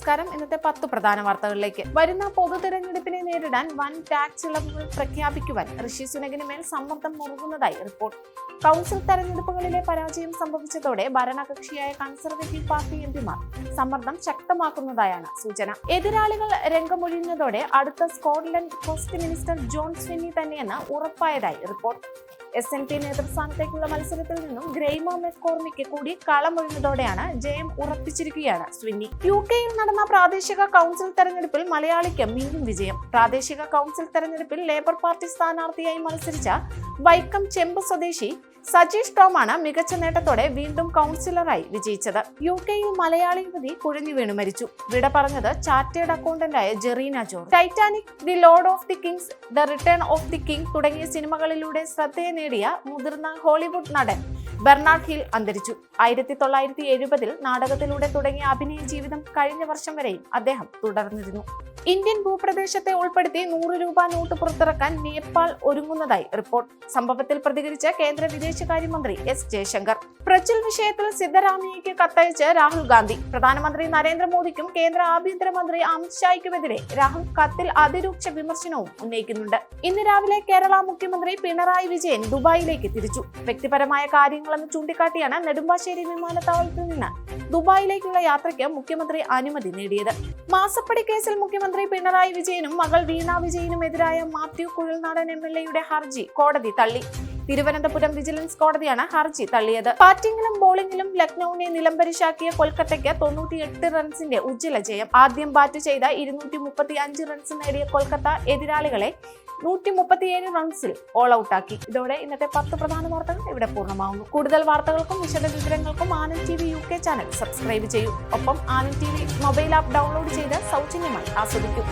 നമസ്കാരം. ഇന്നത്തെ 10 പ്രധാന വാർത്തകളിലേക്ക്. വരുന്ന പൊതു തെരഞ്ഞെടുപ്പിനെ നേരിടാൻ വൻ ടാക്സ് ഇളവുകൾ പ്രഖ്യാപിക്കുവാൻ ഋഷി സുനകിന് മേൽ സമ്മർദ്ദം മുറുകുന്നതായി റിപ്പോർട്ട്. കൗൺസിൽ തെരഞ്ഞെടുപ്പുകളിലെ പരാജയം സംഭവിച്ചതോടെ ഭരണകക്ഷിയായ കൺസർവേറ്റീവ് പാർട്ടി എംപിമാർ സമ്മർദ്ദം ശക്തമാക്കുന്നതായാണ് സൂചന. എതിരാളികൾ രംഗമൊഴിയുന്നതോടെ അടുത്ത സ്കോട്ട്ലൻഡ് ഫസ്റ്റ് മിനിസ്റ്റർ ജോൺ സ്വിന്നി തന്നെയെന്ന് ഉറപ്പായതായി റിപ്പോർട്ട്. SNP നേതൃസ്ഥാനത്തേക്കുള്ള മത്സരത്തിൽ നിന്നും ഗ്രേമോ മെക്കോർമിക്ക് കൂടി കളമൊഴിഞ്ഞതോടെയാണ് ജയം ഉറപ്പിച്ചിരിക്കുകയാണ് സ്വിന്നി. UK-യിൽ നടന്ന പ്രാദേശിക കൗൺസിൽ തെരഞ്ഞെടുപ്പിൽ മലയാളിക്ക് വീണ്ടും വിജയം. പ്രാദേശിക കൗൺസിൽ തെരഞ്ഞെടുപ്പിൽ ലേബർ പാർട്ടി സ്ഥാനാർത്ഥിയായി മത്സരിച്ച വൈക്കം ചെമ്പ് സ്വദേശി സജീഷ് ടോമാണ് മികച്ച നേട്ടത്തോടെ വീണ്ടും കൗൺസിലറായി വിജയിച്ചത്. UK-യിൽ മലയാളി യുവതി കുഴഞ്ഞു വീണു മരിച്ചു. വിട പറഞ്ഞത് ചാർട്ടേഡ് അക്കൗണ്ടന്റായ Jereena George. Titanic, the Lord of the Kings, the Return of the King തുടങ്ങിയ സിനിമകളിലൂടെ ശ്രദ്ധയെ നേടിയ മുതിർന്ന ഹോളിവുഡ് നടൻ ബെർണാഡ് ഹിൽ അന്തരിച്ചു. 1970-ൽ നാടകത്തിലൂടെ തുടങ്ങിയ അഭിനയ ജീവിതം കഴിഞ്ഞ വർഷം വരെയും അദ്ദേഹം തുടർന്നിരുന്നു. ഇന്ത്യൻ ഭൂപ്രദേശത്തെ ഉൾപ്പെടുത്തി 100 രൂപ നോട്ട് പുറത്തിറക്കാൻ നേപ്പാൾ ഒരുങ്ങുന്നതായി റിപ്പോർട്ട്. സംഭവത്തിൽ പ്രതികരിച്ച കേന്ദ്ര വിദേശകാര്യമന്ത്രി S ജയശങ്കർ. പ്രചൽ വിഷയത്തിൽ സിദ്ധരാമയ്യയ്ക്ക് കത്തയച്ച് രാഹുൽ ഗാന്ധി. പ്രധാനമന്ത്രി നരേന്ദ്രമോദിക്കും കേന്ദ്ര ആഭ്യന്തരമന്ത്രി അമിത് ഷായ്ക്കുമെതിരെ രാഹുൽ കത്തിൽ അതിരൂക്ഷ വിമർശനവും ഉന്നയിക്കുന്നുണ്ട്. ഇന്ന് രാവിലെ കേരള മുഖ്യമന്ത്രി പിണറായി വിജയൻ ദുബായിലേക്ക് തിരിച്ചു. വ്യക്തിപരമായ കാര്യങ്ങളെന്ന് ചൂണ്ടിക്കാട്ടിയാണ് നെടുമ്പാശ്ശേരി വിമാനത്താവളത്തിൽ നിന്ന് ദുബായിലേക്കുള്ള യാത്രയ്ക്ക് മുഖ്യമന്ത്രി അനുമതി നേടിയത്. മാസപ്പടി കേസിൽ മുഖ്യമന്ത്രി പിണറായി വിജയനും മകൾ വീണ വിജയനുമെതിരായ മാത്യു കുഴൽനാടൻ MLA-യുടെ ഹർജി കോടതി തള്ളി. തിരുവനന്തപുരം വിജിലൻസ് കോടതിയാണ് ഹർജി തള്ളിയത്. ബാറ്റിംഗിലും ബോളിംഗിലും ലക്നൌവിനെ നിലംപരിശാക്കിയ കൊൽക്കത്തയ്ക്ക് 98 റൺസിന്റെ ഉജ്ജ്വല ജയം. ആദ്യം ബാറ്റ് ചെയ്ത 235 റൺസ് നേടിയ കൊൽക്കത്ത എതിരാളികളെ 137 റൺസിൽ ഓൾ ഔട്ടാക്കി. ഇതോടെ ഇന്നത്തെ 10 പ്രധാന വാർത്തകൾ ഇവിടെ പൂർണ്ണമാവുന്നു. കൂടുതൽ വാർത്തകൾക്കും വിശദവിവരങ്ങൾക്കും Anand TV UK channel subscribe ചെയ്യൂ. ഒപ്പം Anand TV mobile app download ചെയ്ത് സൗജന്യമായി ആസ്വദിക്കൂ.